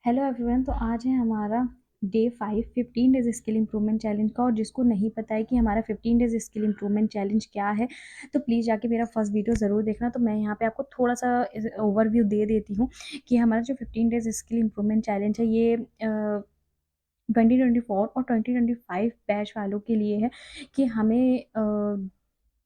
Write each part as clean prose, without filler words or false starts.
Hello everyone. तो आज है हमारा day 5 15 days skill improvement challenge का। और जिसको नहीं पता है कि हमारा 15 डेज स्किल इंप्रूवमेंट चैलेंज क्या है, तो प्लीज़ जाके मेरा फर्स्ट वीडियो ज़रूर देखना। तो मैं यहाँ पे आपको थोड़ा सा ओवरव्यू दे देती हूँ कि हमारा जो 15 डेज स्किल इंप्रूवमेंट चैलेंज है ये 2024 और 2025 बैच वालों के लिए है कि हमें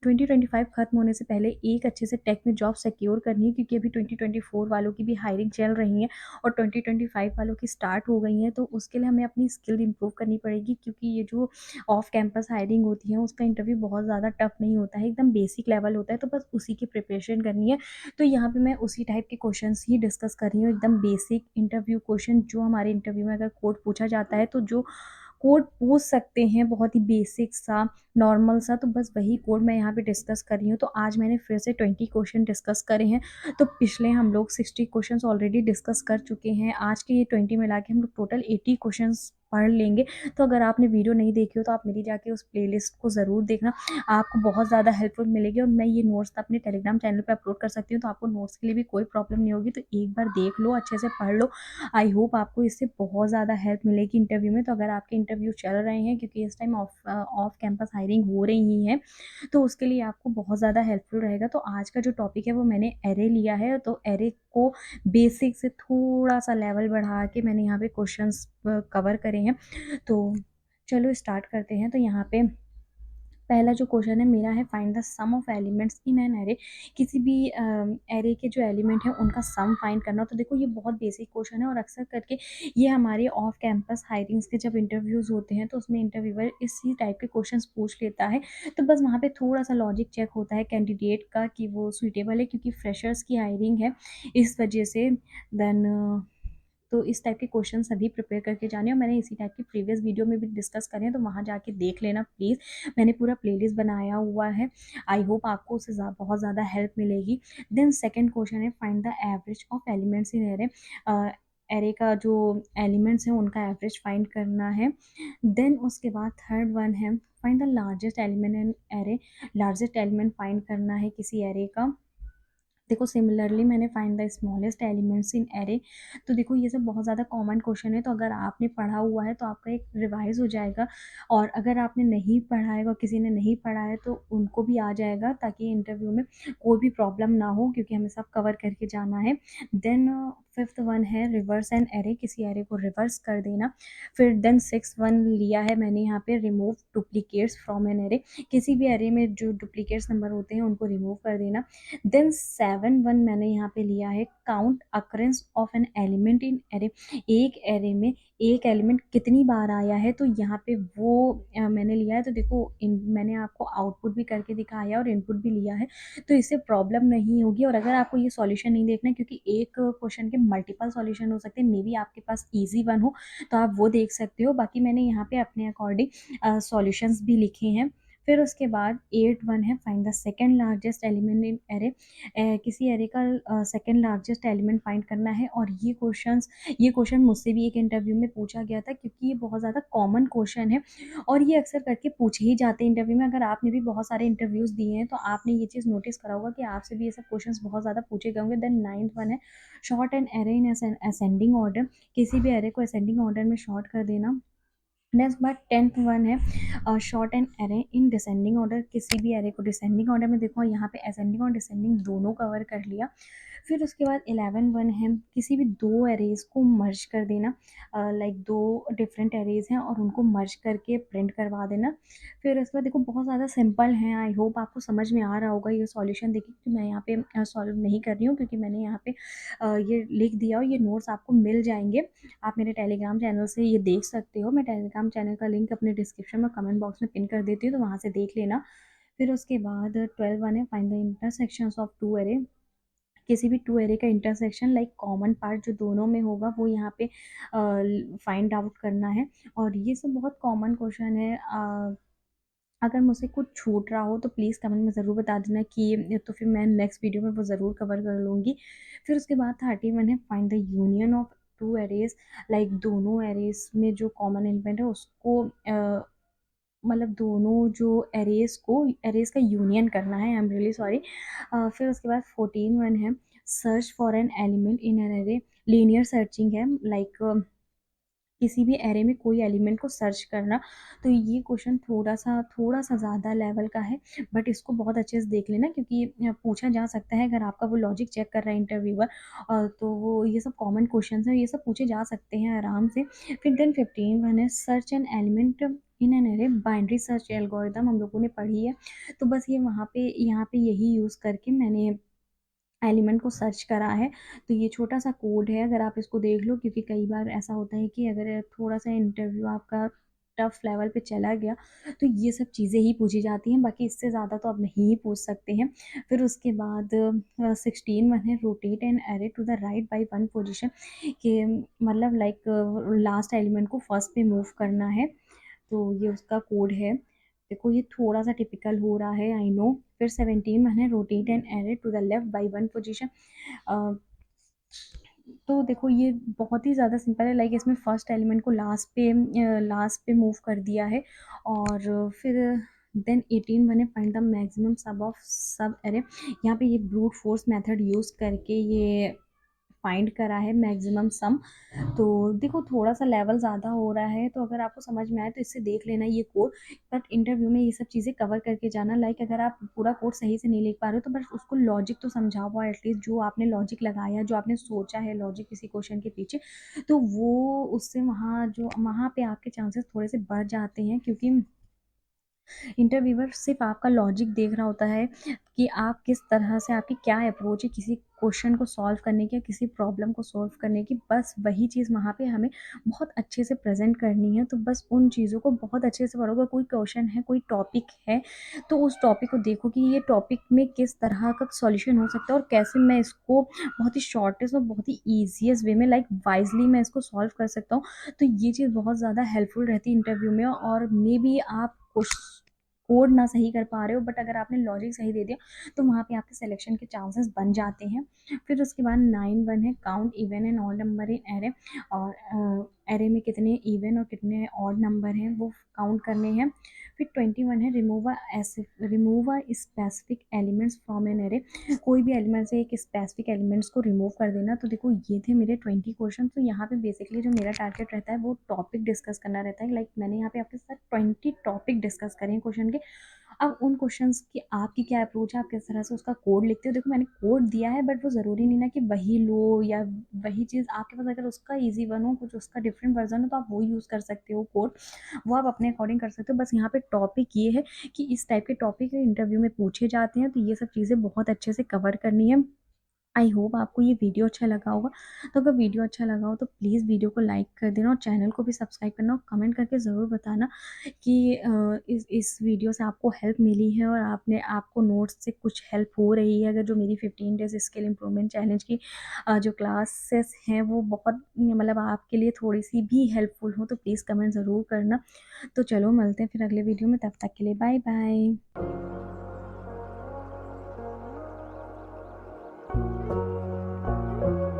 2025 खत्म होने से पहले एक अच्छे से टेक में जॉब सिक्योर करनी है, क्योंकि अभी 2024 वालों की भी हायरिंग चल रही है और 2025 वालों की स्टार्ट हो गई है। तो उसके लिए हमें अपनी स्किल इंप्रूव करनी पड़ेगी, क्योंकि ये जो ऑफ कैंपस हायरिंग होती है उसका इंटरव्यू बहुत ज़्यादा टफ नहीं होता है, एकदम बेसिक लेवल होता है। तो बस उसी की प्रिपरेशन करनी है। तो यहाँ पे मैं उसी टाइप के क्वेश्चन ही डिस्कस कर रही हूँ, एकदम बेसिक इंटरव्यू क्वेश्चन जो हमारे इंटरव्यू में अगर कोड पूछा जाता है तो जो कोड पूछ सकते हैं, बहुत ही बेसिक सा, नॉर्मल सा, तो बस वही कोड मैं यहाँ पे डिस्कस कर रही हूँ। तो आज मैंने फिर से 20 क्वेश्चन डिस्कस करे हैं। तो पिछले हम लोग 60 क्वेश्चंस ऑलरेडी डिस्कस कर चुके हैं। आज के ये 20 मिला के हम लोग टोटल 80 क्वेश्चंस पढ़ लेंगे। तो अगर आपने वीडियो नहीं देखी हो तो आप मेरी जाके उस प्लेलिस्ट को ज़रूर देखना, आपको बहुत ज़्यादा हेल्पफुल मिलेगी। और मैं ये नोट्स अपने टेलीग्राम चैनल पे अपलोड कर सकती हूँ, तो आपको नोट्स के लिए भी कोई प्रॉब्लम नहीं होगी। तो एक बार देख लो, अच्छे से पढ़ लो। आई होप आपको इससे बहुत ज़्यादा हेल्प मिलेगी इंटरव्यू में। तो अगर आपके इंटरव्यू चल रहे हैं, क्योंकि इस टाइम ऑफ कैंपस हायरिंग हो रही है, तो उसके लिए आपको बहुत ज़्यादा हेल्पफुल रहेगा। तो आज का जो टॉपिक है वो मैंने एरे लिया है। तो एरे को बेसिक से थोड़ा सा लेवल बढ़ा के मैंने यहाँ पे क्वेश्चंस कवर करे हैं। तो चलो स्टार्ट करते हैं। तो यहाँ पे पहला जो क्वेश्चन है मेरा है, find the sum of elements in an array. किसी भी एरे के जो एलिमेंट है उनका सम फाइंड करना। तो देखो ये बहुत बेसिक क्वेश्चन है और अक्सर करके ये हमारे ऑफ कैंपस हायरिंग्स के जब इंटरव्यूज़ होते हैं तो उसमें इंटरव्यूअर इसी टाइप के क्वेश्चंस पूछ लेता है। तो बस वहाँ पे थोड़ा सा लॉजिक चेक होता है कैंडिडेट का कि वो सुइटेबल है, क्योंकि फ्रेशर्स की हायरिंग है इस वजह से। देन तो इस टाइप के क्वेश्चन सभी प्रिपेयर करके जाने, और मैंने इसी टाइप की प्रीवियस वीडियो में भी डिस्कस करें हैं, तो वहाँ जाके देख लेना प्लीज़। मैंने पूरा प्लेलिस्ट बनाया हुआ है। आई होप आपको उससे बहुत ज़्यादा हेल्प मिलेगी। देन सेकंड क्वेश्चन है, find the average of elements in array. Array का जो एलिमेंट्स हैं उनका एवरेज फाइंड करना है। देन उसके बाद थर्ड वन है, find the largest element in array. Largest element find करना है किसी एरे का। देखो सिमिलरली मैंने find the smallest elements in array. तो देखो ये सब बहुत ज़्यादा कॉमन क्वेश्चन है, तो अगर आपने पढ़ा हुआ है तो आपका एक रिवाइज हो जाएगा। और अगर आपने नहीं पढ़ा है और किसी ने नहीं पढ़ा है तो उनको भी आ जाएगा, ताकि इंटरव्यू में कोई भी प्रॉब्लम ना हो, क्योंकि हमें सब कवर करके जाना है। देन फिफ्थ वन है, रिवर्स एन एरे। किसी एरे को रिवर्स कर देना। फिर देन सिक्स वन लिया है मैंने यहाँ पे, remove duplicates from N array. किसी भी एरे में जो डुप्लीकेट्स नंबर होते हैं उनको रिमूव कर देना। देन सेवन वन मैंने यहाँ पे लिया है, count occurrence of an element in array. एक एरे में एक एलिमेंट कितनी बार आया है, तो यहाँ पे वो मैंने लिया है। तो देखो मैंने आपको आउटपुट भी करके दिखाया और इनपुट भी लिया है, तो इससे प्रॉब्लम नहीं होगी। और अगर आपको ये सॉल्यूशन नहीं देखना है, क्योंकि एक क्वेश्चन के मल्टीपल सॉल्यूशन हो सकते हैं, मे बी आपके पास ईजी वन हो तो आप वो देख सकते हो। बाकी मैंने यहाँ पे अपने अकॉर्डिंग सॉल्यूशंस भी लिखे हैं। फिर उसके बाद एट वन है, find the second largest element in array. किसी एरे का सेकेंड लार्जेस्ट एलिमेंट फाइंड करना है। और ये क्वेश्चन मुझसे भी एक इंटरव्यू में पूछा गया था, क्योंकि ये बहुत ज़्यादा कॉमन क्वेश्चन है और ये अक्सर करके पूछे ही जाते हैं इंटरव्यू में। अगर आपने भी बहुत सारे इंटरव्यूज़ दिए हैं तो आपने ये चीज़ नोटिस करा होगा कि आपसे भी ये सब क्वेश्चन बहुत ज़्यादा पूछे गए होंगे। देन नाइन्थ वन है, short an array in ascending order. किसी भी एरे को असेंडिंग ऑर्डर में शॉर्ट कर देना। नेक्स्ट बार टेंथ वन है, short and array in descending order. किसी भी एरे को डिसेंडिंग ऑर्डर में, देखो यहाँ पे असेंडिंग और डिसेंडिंग दोनों कवर कर लिया। फिर उसके बाद 11 वन है, किसी भी दो एरेज को मर्ज कर देना। लाइक दो डिफरेंट एरेज हैं और उनको मर्ज करके प्रिंट करवा देना। फिर उसके बाद देखो बहुत ज़्यादा सिंपल है, आई होप आपको समझ में आ रहा होगा ये सॉल्यूशन। देखिए कि मैं यहाँ पे सॉल्व नहीं कर रही हूँ, क्योंकि मैंने यहाँ पे ये लिख दिया और ये नोट्स आपको मिल जाएंगे। आप मेरे टेलीग्राम चैनल से ये देख सकते हो। मैं टेलीग्राम चैनल का लिंक अपने डिस्क्रिप्शन में कमेंट बॉक्स में पिन कर देती हूँ, तो वहाँ से देख लेना। फिर उसके बाद 12 वन है, find the intersections of two array. किसी भी टू एरे का इंटरसेक्शन, लाइक कॉमन पार्ट जो दोनों में होगा वो यहाँ पे फाइंड आउट करना है। और ये सब बहुत कॉमन क्वेश्चन है। अगर मुझसे कुछ छूट रहा हो तो प्लीज़ कमेंट में ज़रूर बता देना कि तो फिर मैं नेक्स्ट वीडियो में वो ज़रूर कवर कर लूँगी। फिर उसके बाद 31 है, find the union of two arrays. Like दोनों एरेज में जो कॉमन एलिमेंट है उसको मतलब दोनों जो एरेज का यूनियन करना है। I am really sorry. फिर उसके बाद 14 वन है, search for an element in an array. Linear searching है, लाइक किसी भी एरे में कोई एलिमेंट को सर्च करना। तो ये क्वेश्चन थोड़ा सा ज़्यादा लेवल का है, बट इसको बहुत अच्छे से देख लेना, क्योंकि पूछा जा सकता है अगर आपका वो लॉजिक चेक कर रहा है इंटरव्यूअर, तो वो ये सब कॉमन क्वेश्चन हैं, ये सब पूछे जा सकते हैं आराम से। फिर देन 15 वन है search an element in an array, binary search algorithm हम लोगों ने पढ़ी है। तो बस ये वहाँ पे यहाँ पे यही यूज़ करके मैंने एलिमेंट को सर्च करा है। तो ये छोटा-सा कोड है, अगर आप इसको देख लो, क्योंकि कई बार ऐसा होता है कि अगर थोड़ा-सा इंटरव्यू आपका टफ लेवल पे चला गया, तो ये सब चीज़ें ही पूछी जाती हैं, बाकी इससे ज़्यादा तो आप नहीं ही पूछ सकते हैं। फिर उसके बाद 16 वन है rotate an array to the right by one position, कि मतलब लाइक लास्ट एलिमेंट को फर्स्ट पे मूव करना है। तो ये उसका कोड है। देखो ये थोड़ा-सा टिपिकल हो रहा है, आई नो। फिर 17 वन है rotate an array to the left by one position. Uh, तो देखो ये बहुत ही ज़्यादा सिंपल है, लाइक इसमें फर्स्ट एलिमेंट को लास्ट पे मूव कर दिया है। और फिर देन 18 वन है फाइंड द मैक्सिमम सब ऑफ सब एरे। यहाँ पे ये ब्रूट फोर्स मेथड यूज़ करके ये फाइंड करा है मैक्सिमम सम। तो देखो थोड़ा-सा लेवल ज़्यादा हो रहा है, तो अगर आपको समझ में आए तो इससे देख लेना ये कोड। बट इंटरव्यू में ये सब चीज़ें कवर करके जाना, लाइक अगर आप पूरा कोड सही से नहीं लिख पा रहे हो, तो बस उसको लॉजिक तो समझा हुआ एटलीस्ट, जो आपने लॉजिक लगाया, जो आपने सोचा है लॉजिक किसी क्वेश्चन के पीछे, तो वो उससे वहाँ पे आपके चांसेस थोड़े से बढ़ जाते हैं, क्योंकि इंटरव्यूअर सिर्फ आपका लॉजिक देख रहा होता है कि आप किस तरह से, आपकी क्या अप्रोच है किसी क्वेश्चन को सॉल्व करने की या किसी प्रॉब्लम को सॉल्व करने की। बस वही चीज़ वहाँ पे हमें बहुत अच्छे से प्रेजेंट करनी है। तो बस उन चीज़ों को बहुत अच्छे से पढ़ोगे। कोई क्वेश्चन है, कोई टॉपिक है, तो उस टॉपिक को देखो कि ये टॉपिक में किस तरह का सॉल्यूशन हो सकता है, और कैसे मैं इसको बहुत ही शॉर्टेस्ट और बहुत ही ईजिएस्ट वे में, लाइक वाइजली मैं इसको सॉल्व कर सकता हूँ। तो ये चीज़ बहुत ज़्यादा हेल्पफुल रहती है इंटरव्यू में। और मे बी आप कोड ना सही कर पा रहे हो, बट अगर आपने लॉजिक सही दे दिया, तो वहाँ पे आपके सिलेक्शन के चांसेस बन जाते हैं। फिर उसके बाद 9 वन है count even and odd number in array. और एरे में कितने इवन और कितने ऑड नंबर हैं वो काउंट करने हैं। फिर 21 है remove a specific elements from an array. कोई भी एलिमेंट से एक स्पेसिफिक एलिमेंट्स को रिमूव कर देना। तो देखो ये थे मेरे 20 क्वेश्चन। तो यहाँ पे बेसिकली जो मेरा टारगेट रहता है वो टॉपिक डिस्कस करना रहता है। लाइक मैंने यहाँ पे आपके साथ 20 टॉपिक डिस्कस करें हैं क्वेश्चन के। अब उन क्वेश्चंस की आपकी क्या अप्रोच है, आप किस तरह से उसका कोड लिखते हो। देखो मैंने कोड दिया है, बट वो ज़रूरी नहीं ना कि वही लो, या वही चीज़ आपके पास अगर उसका ईजी वन हो, कुछ उसका डिफरेंट वर्जन हो, तो आप वो यूज़ कर सकते हो कोड। वो आप अपने अकॉर्डिंग कर सकते हो। बस यहाँ पे टॉपिक ये है कि इस टाइप के टॉपिक इंटरव्यू में पूछे जाते हैं, तो ये सब चीज़ें बहुत अच्छे से कवर करनी है। आई होप आपको ये वीडियो अच्छा लगा होगा। तो अगर वीडियो अच्छा लगा हो तो प्लीज़ वीडियो को लाइक कर देना, और चैनल को भी सब्सक्राइब करना, और कमेंट करके ज़रूर बताना कि इस वीडियो से आपको हेल्प मिली है, और आपको नोट्स से कुछ हेल्प हो रही है। अगर जो मेरी 15 डेज़ स्किल इम्प्रूवमेंट चैलेंज की जो क्लासेस हैं वो बहुत मतलब आपके लिए थोड़ी-सी भी हेल्पफुल हो, तो प्लीज़ कमेंट ज़रूर करना। तो चलो मिलते हैं फिर अगले वीडियो में, तब तक के लिए बाय बाय।